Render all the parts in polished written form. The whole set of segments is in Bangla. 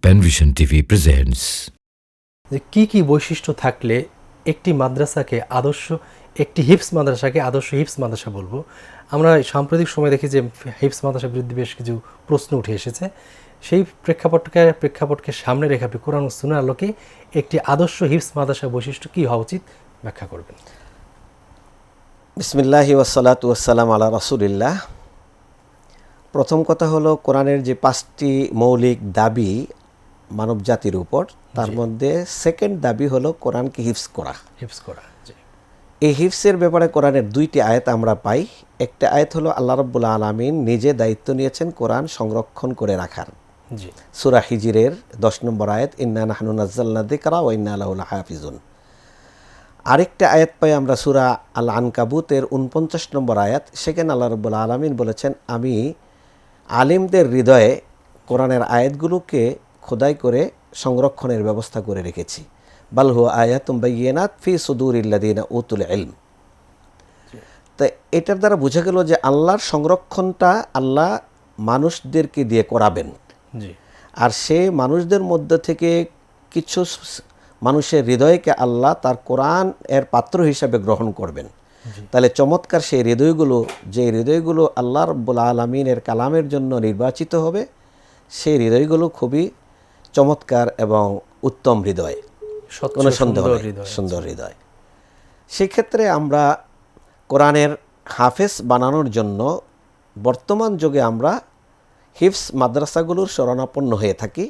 পেনভিশন টিভি প্রেজেন্টস। যে কি বৈশিষ্ট্য থাকলে একটি মাদ্রাসাকে আদর্শ, একটি হিফজ মাদ্রাসাকে আদর্শ হিফজ মাদ্রাসা বলবো? আমরা সাম্প্রতিক সময় দেখি যে হিফজ মাদ্রাসা বিরুদ্ধে বেশ কিছু প্রশ্ন উঠে এসেছে। সেই প্রেক্ষাপটকে সামনে রেখে আপনি কোরআন ও সুন্নাহর আলোকে একটি আদর্শ হিফজ মাদ্রাসা বৈশিষ্ট্য কি হওয়া উচিত ব্যাখ্যা করবেন। বিসমিল্লাহি ওয়াসসালাতু ওয়াসসালাম আলা রাসূলিল্লাহ। প্রথম কথা হলো, কোরআনের যে 5টি মৌলিক দাবি মানব জাতির উপর, তার মধ্যে সেকেন্ড দাবি হলো কোরআনকে হিফজ করা। এই হিফজের ব্যাপারে কোরআনের 2টি আয়াত আমরা পাই। একটা আয়াত হলো আল্লাহ রাব্বুল আলামিন নিজে দায়িত্ব নিয়েছেন কোরআন সংরক্ষণ করে রাখার। সূরা হিজরের 10 নম্বর আয়াত, ইন্না নাহনু নাযালনা যিকরা ওয়া ইন্না লাহু লাহাফিজুন। আরেকটা আয়াত পাই আমরা সূরা আল আনকাবুতের 49 নম্বর আয়াত। সেখানে আল্লাহ রাব্বুল আলামিন বলেছেন, আমি আলিমদের হৃদয়ে কোরআনের আয়াতগুলোকে খোদাই করে সংরক্ষণের ব্যবস্থা করে রেখেছি। বাল হুয়া আয়াতুম বাইয়িনাত ফি সুদুরিল্লাযিনা উতুল ইলম। তাই এটার দ্বারা বোঝা গেল যে আল্লাহর সংরক্ষণটা আল্লাহ মানুষদেরকে দিয়ে করাবেন, আর সেই মানুষদের মধ্যে থেকে কিছু মানুষের হৃদয়কে আল্লাহ তার কোরআন এর পাত্র হিসাবে গ্রহণ করবেন। তাহলে চমৎকার সেই হৃদয়গুলো, যে হৃদয়গুলো আল্লাহ রাব্বুল আলামিনের কালামের জন্য নির্বাচিত হবে, সেই হৃদয়গুলো খুবই চমৎকার এবং উত্তম হৃদয়, কোনো সন্দেহ নেই, সুন্দর হৃদয়। সেই ক্ষেত্রে আমরা কোরআনের হাফেজ বানানোর জন্য বর্তমান যুগে আমরা হিফজ মাদ্রাসাগুলোর শরণাপন্ন হয়ে থাকি,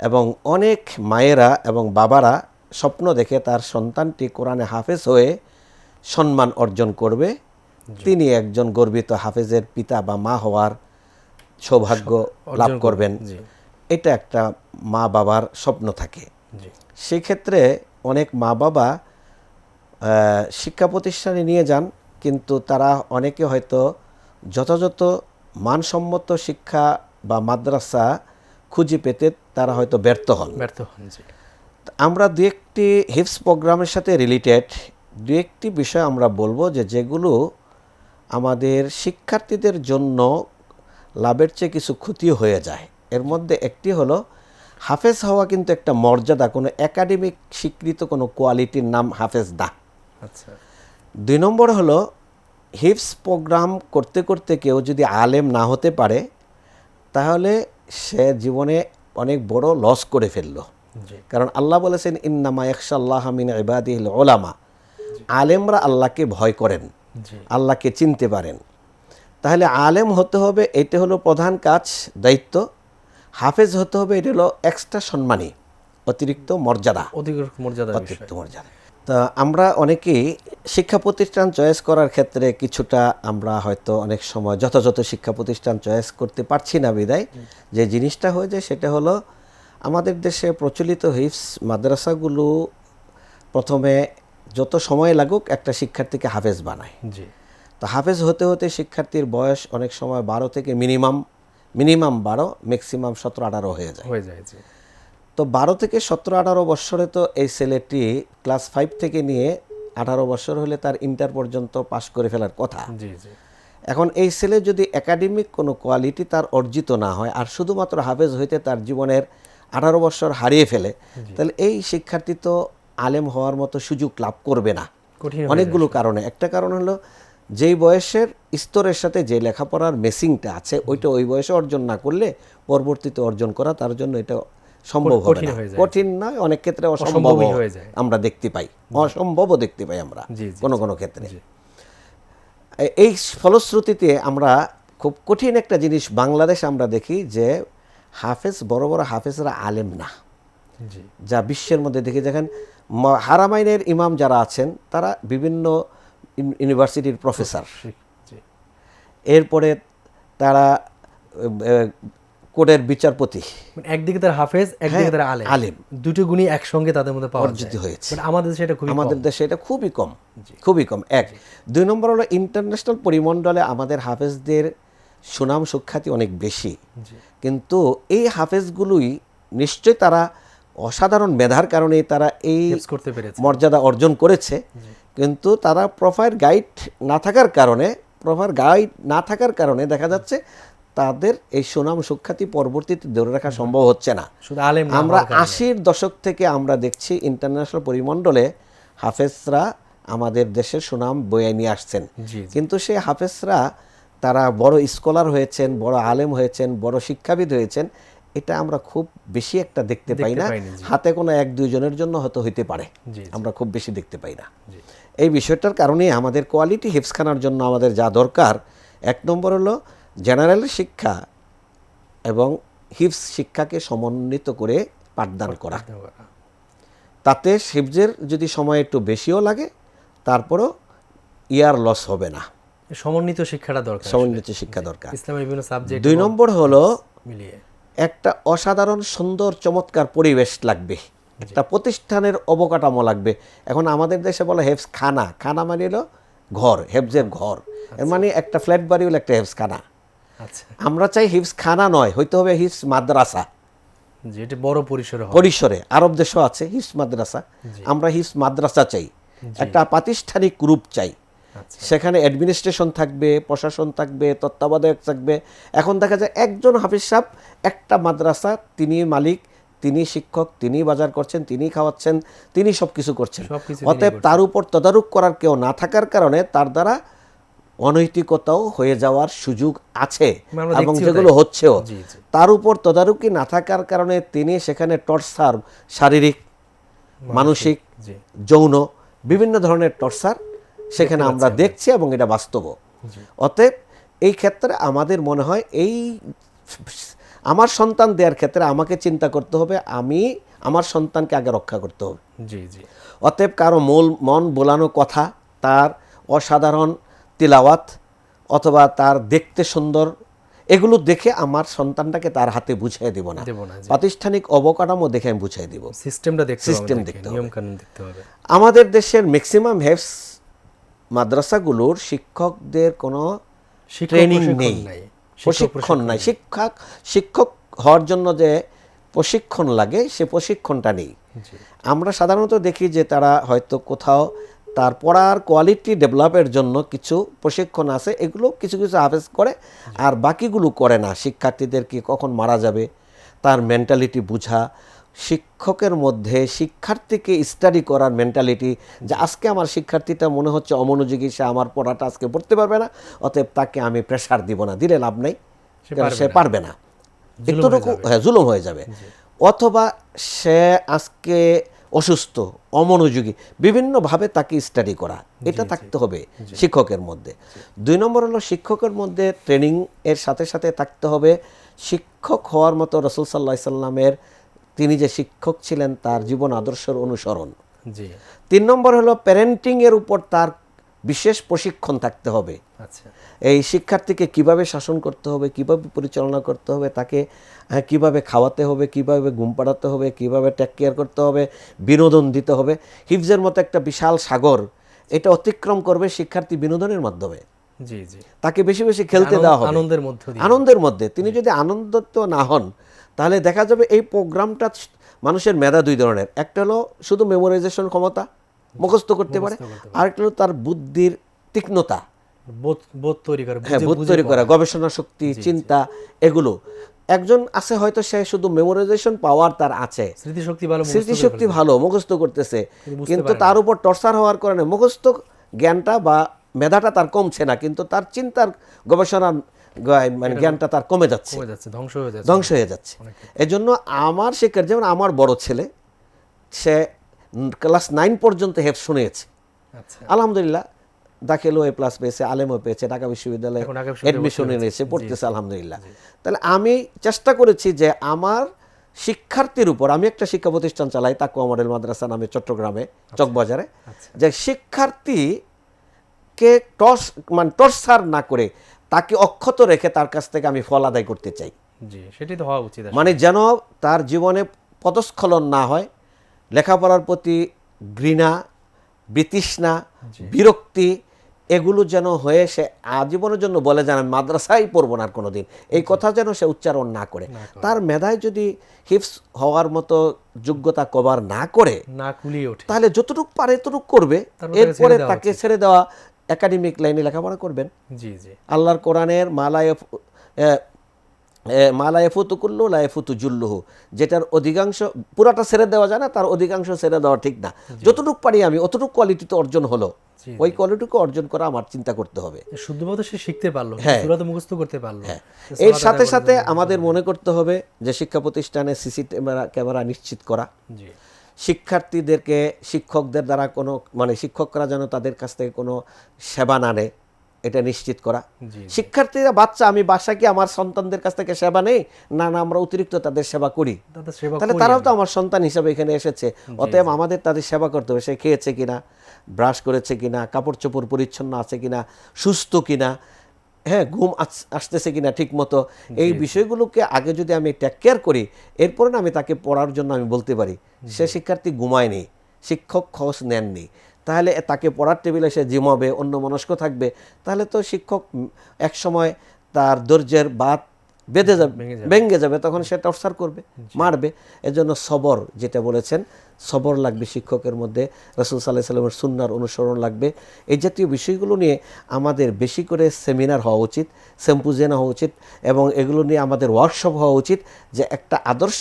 এবং অনেক মায়েরা এবং বাবারা স্বপ্ন দেখে তার সন্তানটি কোরআনে হাফেজ হয়ে সম্মান অর্জন করবে, তিনি একজন গর্বিত হাফেজের পিতা বা মা হওয়ার সৌভাগ্য লাভ করবেন। এটা একটা মা বাবার স্বপ্ন থাকে। সেই ক্ষেত্রে অনেক মা বাবা শিক্ষা প্রতিষ্ঠানে নিয়ে যান, কিন্তু তারা অনেকে হয়তো যথাযথ মানসম্মত শিক্ষা বা মাদ্রাসা খুঁজে পেতে তারা হয়তো ব্যর্থ হন। আমরা দু একটি হিফজ প্রোগ্রামের সাথে রিলেটেড দু একটি বিষয় আমরা বলবো, যেগুলো আমাদের শিক্ষার্থীদের জন্য লাভের চেয়ে কিছু ক্ষতিও হয়ে যায়। এর মধ্যে একটি হলো, হাফেজ হওয়া কিন্তু একটা মর্যাদা, কোনো একাডেমিক স্বীকৃত কোনো কোয়ালিটির নাম হাফেজ না। 2 নম্বর হলো, হিফজ প্রোগ্রাম করতে করতে কেউ যদি আলেম না হতে পারে, তাহলে সে জীবনে অনেক বড় লস করে ফেলল। কারণ আল্লাহ বলেছেন, ইন্নামা ইয়াখশাল্লাহ মিন ইবাদিহিল উলামা। আলেমরা আল্লাহকে ভয় করেন, আল্লাহকে চিনতে পারেন। তাহলে আলেম হতে হবে, এটা হলো প্রধান কাজ, দায়িত্ব। হাফেজ হতে হবে, এটা হলো এক্সট্রা সম্মানী, অতিরিক্ত মর্যাদা। তা আমরা অনেকেই শিক্ষা প্রতিষ্ঠান চয়েস করার ক্ষেত্রে কিছুটা আমরা হয়তো অনেক সময় যথাযথ শিক্ষা প্রতিষ্ঠান চয়েস করতে পারছি না, বিদায় যে জিনিসটা হয়ে যায় সেটা হলো, আমাদের দেশে প্রচলিত হিফজ মাদ্রাসাগুলো প্রথমে যত সময় লাগুক একটা শিক্ষার্থীকে হাফেজ বানায়। তো হাফেজ হতে হতে শিক্ষার্থীর বয়স অনেক সময় 12 থেকে মিনিমাম 12, ম্যাক্সিমাম 17-18 হয়ে যায়। তো 12 থেকে 17-18 বছরে তো এই ছেলেটি ক্লাস 5 থেকে নিয়ে 18 বছর হলে তার ইন্টার পর্যন্ত পাশ করে ফেলার কথা। এখন এই ছেলে যদি একাডেমিক কোনো কোয়ালিটি তার অর্জিত না হয়, আর শুধুমাত্র হাফেজ হইতে তার জীবনের 18 বছর হারিয়ে ফেলে, তাহলে এই শিক্ষার্থী তো আলেম হওয়ার মতো সুযোগ লাভ করবে না, অনেকগুলো কারণে। একটা কারণ হলো, যেই বয়সের স্তরের সাথে যে লেখাপড়ার মেসিংটা আছে, ওইটা ওই বয়সে অর্জন না করলে পরবর্তীতে অর্জন করা তার জন্য এটা সম্ভব হবে না। কঠিন নয়, অনেক ক্ষেত্রে অসম্ভব আমরা দেখতে পাই, অসম্ভবও দেখতে পাই আমরা কোনো ক্ষেত্রে। এই ফলশ্রুতিতে আমরা খুব কঠিন একটা জিনিস বাংলাদেশ আমরা দেখি, যে হাফেজ, বড় বড় হাফেজরা আলেম না, যা বিশ্বের মধ্যে দেখি। দেখেন হারামাইনের ইমাম যারা আছেন, তারা বিভিন্ন ইউনিভার্সিটির প্রফেসর, এরপরে তারা কোর্টের বিচারপতি। একদিকে তারা হাফেজ, একদিকে তারা আলেম, দুটো গুণই একসঙ্গে তাদের মধ্যে পাওয়া হয়েছে। আমাদের দেশে এটা খুবই কম। 2 নম্বর হলো, ইন্টারন্যাশনাল পরিমণ্ডলে আমাদের হাফেজদের সুনাম সুখ্যাতি অনেক বেশি, কিন্তু এই হাফেজগুলোই নিশ্চয় তারা অসাধারণ মেধার কারণে তারা এই মর্যাদা অর্জন করেছে, কিন্তু তারা প্রপার গাইড না থাকার কারণে দেখা যাচ্ছে তাদের এই সুনাম সুখ্যাতি পরবর্তীতে ধরে রাখা সম্ভব হচ্ছে না। শুধু আলেম না আমরা হওয়ার কারণে। 80-র দশক থেকে আমরা দেখছি ইন্টারন্যাশনাল পরিমণ্ডলে হাফেজরা আমাদের দেশের সুনাম বয়ে নিয়ে আসছেন, জি, জি। কিন্তু সেই হাফেজরা তারা বড় স্কলার হয়েছেন, বড় আলেম হয়েছেন, বড় শিক্ষাবিদ হয়েছেন, এটা আমরা খুব বেশি একটা দেখতে পাই না। পাইনি, জি। হাতে কোনো 1-2 জনের জন্য হয়তো হইতে পারে, জি, জি। আমরা খুব বেশি দেখতে পাই না। জি। এই বিষয়টার কারণে আমাদের কোয়ালিটি হিফজখানার জন্য আমাদের যা দরকার, 1 নম্বর হলো জেনারেল শিক্ষা এবং হিফজ শিক্ষাকে সমন্বিত করে পাঠদান করা। তাতে হিফজের যদি সময় একটু বেশিও লাগে, তারপরও ইয়ার লস হবে না। সমন্বিত শিক্ষাটা দরকার, সমন্বিত শিক্ষা দরকার। ইসলামের বিভিন্ন সাবজেক্ট। 2 নম্বর হলো মিলিয়ে একটা অসাধারণ সুন্দর চমৎকার পরিবেশ লাগবে, একটা প্রতিষ্ঠানের অবকাঠামো লাগবে। এখন আমাদের দেশে বলে হেফজ খানা, খানা মানে হলো ঘর, হেফজের ঘর। এর মানে একটা ফ্ল্যাট বাড়ি হলো একটা হেফজ খানা। আচ্ছা, আমরা চাই হিফজ খানা নয়, হইতে হবে হিফজ মাদ্রাসা যেটা বড় পরিসরে হবে। পরিসরে। আরব দেশও আছে হিফজ মাদ্রাসা, আমরা হিফজ মাদ্রাসা চাই, একটা প্রাতিষ্ঠানিক রূপ চাই। আচ্ছা, সেখানে অ্যাডমিনিস্ট্রেশন থাকবে, প্রশাসন থাকবে, তত্ত্বাবধায়ক থাকবে। এখন দেখা যায় একজন হাফিজ সাহেব একটা মাদ্রাসা, তিনি মালিক, তিনি শিক্ষক, তিনি বাজার করছেন, তিনি খাওয়াচ্ছেন, তিনি সব কিছু করছেন। সবকিছু অতএব তার উপর তদারক করার কেউ না থাকার কারণে তার দ্বারা অনৈতিকতাও হয়ে যাওয়ার সুযোগ আছে, আমরা এবং দেখছিও যেগুলো তাই। হচ্ছেও। জি, জি। তার উপর তদারকি না থাকার কারণে তিনি সেখানে টর্চার, শারীরিক, মানসিক, জি, যৌন বিভিন্ন ধরনের টর্চার সেখানে আমরা দেখছি, এবং এটা বাস্তব। জি। অতএব এই ক্ষেত্রে আমাদের মনে হয় এই আমার সন্তান দেওয়ার ক্ষেত্রে আমাকে চিন্তা করতে হবে, আমি আমার সন্তানকে আগে রক্ষা করতে হবে। জি, জি। অতএব কারো মন বোলানো কথা, তার অসাধারণ তিলাওয়াত অথবা তার দেখতে সুন্দর, এগুলো দেখে আমার সন্তানটাকে তার হাতে বুঝিয়ে দিব না। প্রাতিষ্ঠানিক অবকাঠামো দেখে আমি বুঝিয়ে দিব, সিস্টেমটা দেখতে হবে, সিস্টেম দেখতে হবে, নিয়ম কানুন দেখতে হবে। আমাদের দেশের ম্যাক্সিমাম হেফজ মাদ্রাসাগুলোর শিক্ষকদের কোনো ট্রেনিং নেই, প্রশিক্ষণ নাই। শিক্ষক হওয়ার জন্য যে প্রশিক্ষণ লাগে সে প্রশিক্ষণটা নেই। আমরা সাধারণত দেখি যে তারা হয়তো কোথাও তার পড়ার কোয়ালিটি ডেভেলপের জন্য কিছু প্রশিক্ষণ আছে, এগুলো কিছু কিছু হাফেজ করে, আর বাকিগুলো করে না। শিক্ষার্থীদেরকে কখন মারা যাবে তার মেন্টালিটি বুঝা, শিক্ষকের মধ্যে শিক্ষার্থীকে স্টাডি করার মেন্টালিটি, যে আজকে আমার শিক্ষার্থীটা মনে হচ্ছে অমনোযোগী, সে আমার পড়াটা আজকে পড়তে পারবে না, অতএব তাকে আমি প্রেশার দিব না, দিলে লাভ নাই, সে পারবে না, একটুটুকু জুলুম হয়ে যাবে। অথবা সে আজকে অসুস্থ, অমনোযোগী, বিভিন্নভাবে তাকে স্টাডি করা, এটা থাকতে হবে শিক্ষকের মধ্যে। 2 নম্বর হলো শিক্ষকের মধ্যে ট্রেনিং এর সাথে সাথে থাকতে হবে শিক্ষক হওয়ার মতো রাসূল সাল্লাল্লাহু আলাইহি সাল্লামের, তিনি যে শিক্ষক ছিলেন তার জীবন আদর্শের অনুসরণ। 3 নম্বর হলো প্যারেন্টিং এর উপর তার বিশেষ প্রশিক্ষণ থাকতে হবে। আচ্ছা, এই শিক্ষার্থীকে কিভাবে শাসন করতে হবে, কিভাবে পরিচালনা করতে হবে, তাকে কিভাবে খাওয়াতে হবে, কিভাবে ঘুম পাড়াতে হবে, কিভাবে টেক কেয়ার করতে হবে, বিনোদন দিতে হবে। হিফজের মতো একটা বিশাল সাগর, এটা অতিক্রম করবে শিক্ষার্থী বিনোদনের মাধ্যমে। জি, জি। তাকে বেশি বেশি খেলতে দেওয়া হবে, আনন্দের মধ্যে। তিনি যদি আনন্দিত না হন, তাহলে দেখা যাবে এই প্রোগ্রামটা, মানুষের মেধা 2 ধরনের, একটা হলো শুধু মেমোরাইজেশন ক্ষমতা, মুখস্থ করতে পারে, আরেকটা হলো তার বুদ্ধির তীক্ষ্ণতা, বোধ তৈরি করা, গবেষণা শক্তি, চিন্তা, এগুলো। একজন আছে হয়তো সে শুধু মেমোরাইজেশন পাওয়ার তার আছে, স্মৃতিশক্তি ভালো, মুখস্থ করতেছে, কিন্তু তার উপর টর্চার হওয়ার কারণে মুখস্থ জ্ঞানটা বা মেধাটা তার কমছে না, কিন্তু তার চিন্তার গবেষণার মানে জ্ঞানটা তার কমে যাচ্ছে, ধ্বংস হয়ে যাচ্ছে। এজন্য আমার শিক্ষার, যেমন আমার বড় ছেলে, সে ক্লাস 9 পর্যন্ত হেফজ শুনেছে, আলহামদুলিল্লাহ, দাখিলও A+ পেয়েছে, আলেমও পেয়েছে, ঢাকা বিশ্ববিদ্যালয়ে অ্যাডমিশন এনেছে, পড়তেছে আলহামদুলিল্লাহ। তাহলে আমি চেষ্টা করেছি যে আমার শিক্ষার্থীর উপর, আমি একটা শিক্ষা প্রতিষ্ঠান চালাই তাকওয়া মডেল মাদ্রাসা নামে, চট্টগ্রামে চকবাজারে, যে শিক্ষার্থীকে টর্চার না করে তাকে অক্ষত রেখে তার কাছ থেকে আমি ফল আদায় করতে চাই। সেটাই তো হওয়া উচিত, মানে যেন তার জীবনে পদস্খলন না হয়, লেখাপড়ার প্রতি ঘৃণা, বিতৃষ্ণা, বিরক্তি, এগুলো যেন হয়ে সে আজীবনের জন্য বলে যেন আমি মাদ্রাসায় পড়বো না আর কোনোদিন, এই কথা যেন সে উচ্চারণ না করে। তার মেধায় যদি হিফজ হওয়ার মতো যোগ্যতা কভার না করে, তাহলে যতটুকু পারে ততটুকু করবে, এরপরে তাকে ছেড়ে দেওয়া, একাডেমিক লাইনে লেখাপড়া করবেন। আল্লাহর কোরআনের মালায় মালা এফুতু কুল্লু লা এফুতু জুল্লুহু, যেটার অধিকাংশ পুরাটা ছেড়ে দেওয়া যায় না, তার অধিকাংশ ছেড়ে দেওয়া ঠিক না। যতটুকু পারি আমি অতটুকু কোয়ালিটি তো অর্জন হলো, ওই কোয়ালিটিকে অর্জন করা আমার চিন্তা করতে হবে। শুদ্ধভাবে সে শিখতে পারলো, হ্যাঁ। সূরা তো মুখস্থ করতে পারলো। এর সাথে সাথে আমাদের মনে করতে হবে যে শিক্ষা প্রতিষ্ঠানে সিসি ক্যামেরা নিশ্চিত করা, জি শিক্ষার্থীদেরকে শিক্ষকদের দ্বারা কোনো মানে শিক্ষকরা যেন তাদের কাছ থেকে কোনো সেবা না নেয় এটা নিশ্চিত করা। জি শিক্ষার্থীরা বাচ্চা, আমি বাসা কি আমার সন্তানদের কাছ থেকে সেবা নেই, না না আমরা অতিরিক্ত তাদের সেবা করি, তাদের সেবা তাহলে করি তারাও তো আমি। আমার সন্তান হিসাবে এখানে এসেছে, অতএব আমাদের তাদের সেবা করতে হবে। সে খেয়েছে কিনা, ব্রাশ করেছে কিনা, কাপড় চোপড় পরিচ্ছন্ন আছে কিনা, সুস্থ কিনা, হ্যাঁ ঘুম আসতেছে কিনা ঠিক মতো, এই বিষয়গুলোকে আগে যদি আমি টেক কেয়ার করি, এরপরে না আমি তাকে পড়ার জন্য আমি বলতে পারি। সে শিক্ষার্থী ঘুমায়নি, শিক্ষক খোঁজ নেননি, তাহলে তাকে পড়ার টেবিলে সে জিমাবে, অন্য মনস্ক থাকবে, তাহলে তো শিক্ষক এক সময় তার ধৈর্যের বাত বেঁধে যাবে, ভেঙে যাবে, তখন সে টর্চার করবে, মারবে। এজন্য সবর যেটা বলেছেন, সবর লাগবে শিক্ষকের মধ্যে, রাসূল সাল্লাল্লাহু আলাইহি ওয়াসাল্লামের সুন্নাহর অনুসরণ লাগবে। এই জাতীয় বিষয়গুলো নিয়ে আমাদের বেশি করে সেমিনার হওয়া উচিত, সিম্পোজিয়াম হওয়া উচিত, এবং এগুলো নিয়ে আমাদের ওয়ার্কশপ হওয়া উচিত, যে একটা আদর্শ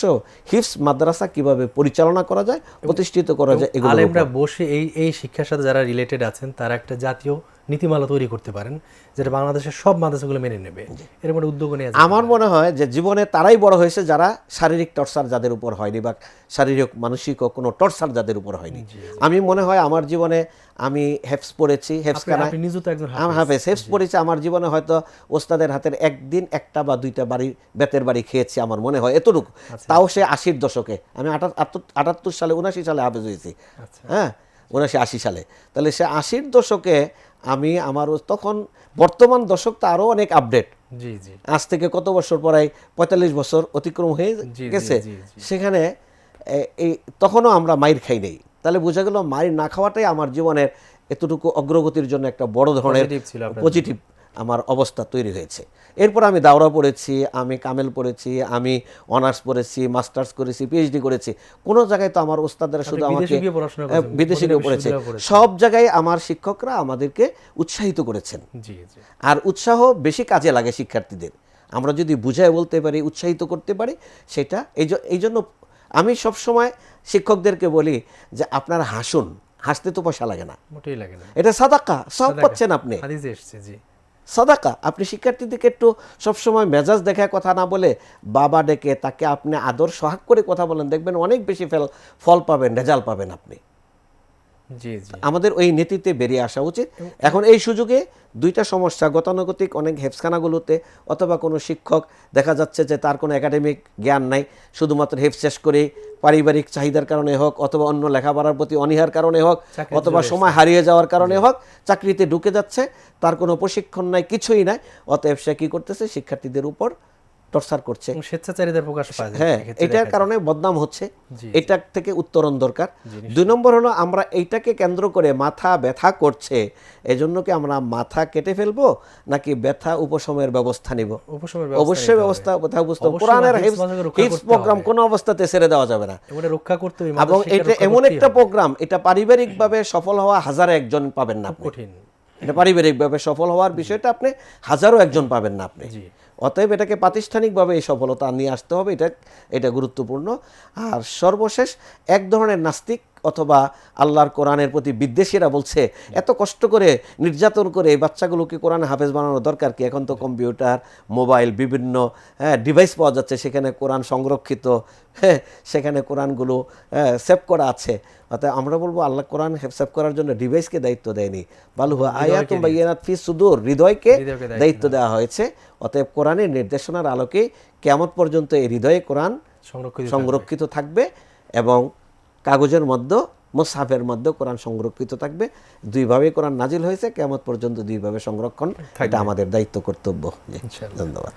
হিফজ মাদ্রাসা কিভাবে পরিচালনা করা যায়, প্রতিষ্ঠিত করা যায়। এগুলো আলেমরা বসে এই শিক্ষার সাথে যারা রিলেটেড আছেন তারা একটা জাতীয় নীতিমালা তৈরি করতে পারেন, যেটা বাংলাদেশের সব মাদ্রাসাগুলো মেনে নেবে, এরকম একটা উদ্যোগ নিয়ে আমার মনে হয় যে জীবনে তারাই বড় হয়েছে যারা শারীরিক টর্চার যাদের উপর হয়নি, বা শারীরিক মানসিক কোনো টর্চার যাদের উপর হয়নি। আমি মনে হয় আমার জীবনে আমি হেফজ পড়েছি, হেফজখানায় আপনি নিজে তো একজন হাফেজ হেফজ পড়েছি, আমার জীবনে হয়তো ওস্তাদের হাতের একদিন একটা বা দুইটা বেতের বাড়ি খেয়েছি, আমার মনে হয় এতটুকু। তাও সে 80-র দশকে, আমি 78 সালে 79 সালে হাফেজ হয়েছি, হ্যাঁ 79-80 সালে, তাহলে সে 80-র দশকে আমি আমার তখন, বর্তমান দশক তো আরও অনেক আপডেট, জি জি আজ থেকে কত বছর পরে 45 বছর অতিক্রম হয়ে গেছে, সেখানে এই তখনও আমরা মাইর খাই নেই, তাহলে বোঝা গেল মাইর না খাওয়াটাই আমার জীবনের এতটুকু অগ্রগতির জন্য একটা বড় ধরনের পজিটিভ আমার অবস্থা তৈরি হয়েছে। এরপর আমি দাওরা পড়েছি, আমি কামেল পড়েছি, আমি অনার্স পড়েছি, মাস্টার্স করেছি, পিএইচডি করেছি, কোনো জায়গায় তো আমার ওস্তাদরা শুধু আমাকে, বিদেশে গিয়ে পড়েছে, সব জায়গায় আমার শিক্ষকরা আমাদেরকে উৎসাহিত করেছেন। আর উৎসাহ বেশি কাজে লাগে শিক্ষার্থীদের, আমরা যদি বুঝায় বলতে পারি, উৎসাহিত করতে পারি, সেটা এই জন্য আমি সবসময় শিক্ষকদেরকে বলি যে আপনারা হাসুন, হাসতে তো পয়সা লাগে না, মোটেই লাগে না, এটা সাদাকা, সব পাচ্ছেন আপনি, হাদিসে এসেছে। জি সাদাকা। আপনি শিক্ষার্থীদেরকে একটু সবসময় মেজাজ দেখায় কথা না বলে, বাবা ডেকে তাকে আপনি আদর সোহাগ করে কথা বলেন, দেখবেন অনেক বেশি ফল পাবেন, রেজাল্ট পাবেন আপনি। জি জি আমাদের ওই নীতিতে বেরিয়ে আসা উচিত। এখন এই সুযোগে দুইটা সমস্যা, গতানুগতিক অনেক হেফজখানাগুলোতে, অথবা কোনো শিক্ষক দেখা যাচ্ছে যে তার কোনো একাডেমিক জ্ঞান নাই, শুধুমাত্র হেফজ শেষ করে পারিবারিক চাহিদার কারণে হোক, অথবা অন্য লেখাপড়ার প্রতি অনীহার কারণে হোক, অথবা সময় হারিয়ে যাওয়ার কারণে হোক, চাকরিতে ঢুকে যাচ্ছে, তার কোনো প্রশিক্ষণ নাই, কিছুই নাই, অতএব সে কি করতেছে, শিক্ষার্থীদের উপর টর্চার করছে, স্বেচ্ছাচারিতার প্রকাশ পায়। হ্যাঁ, এটার কারণে বদনাম হচ্ছে, এটার থেকে উত্তরণ দরকার। 2 নম্বর হলো আমরা এইটাকে কেন্দ্র করে মাথা ব্যথা করছে, এজন্য কি আমরা মাথা কেটে ফেলবো, নাকি ব্যথা উপশমের ব্যবস্থা নিব? অবশ্যই ব্যবস্থা বুঝতে হবে। কোরআনের হিফজ প্রোগ্রাম কোনো অবস্থাতে ছেড়ে দেওয়া যাবে না, রক্ষা করতে হবে। এবং এটা এমন একটা প্রোগ্রাম, এটা পারিবারিকভাবে সফল হওয়া হাজারে একজন পাবেন না, কঠিন। এটা পারিবারিকভাবে সফল হওয়ার বিষয়টা আপনি হাজারও একজন পাবেন না আপনি। অতএব এটাকে প্রাতিষ্ঠানিকভাবে এই সফলতা নিয়ে আসতে হবে, এটা গুরুত্বপূর্ণ। আর সর্বশেষ, এক ধরনের নাস্তিক অথবা আল্লাহর কোরআনের প্রতি বিদ্বেষীরা বলছে এত কষ্ট করে নির্যাতন করে এই বাচ্চাগুলোকে কোরআনে হাফেজ বানানোর দরকার কি? এখন তো কম্পিউটার, মোবাইল, বিভিন্ন ডিভাইস পাওয়া যাচ্ছে, সেখানে কোরআন সংরক্ষিত, সেখানে কোরআনগুলো সেভ করা আছে। অর্থাৎ আমরা বলবো আল্লাহ কোরআন সেভ করার জন্য ডিভাইসকে দায়িত্ব দেয়নি, বালুহা আয়াতুম বাইয়িনাত ফি সুদূর, হৃদয়কে দায়িত্ব দেওয়া হয়েছে। অতএব কোরআনের নির্দেশনার আলোকে কিয়ামত পর্যন্ত এই হৃদয়ে কোরআন সংরক্ষিত থাকবে, এবং কাগজের মধ্যে, মুসহাফের মধ্যে কোরআন সংরক্ষিত থাকবে। দুইভাবে কোরআন নাজিল হয়েছে, কিয়ামত পর্যন্ত দুইভাবে সংরক্ষণ, এটা আমাদের দায়িত্ব, কর্তব্য। ধন্যবাদ।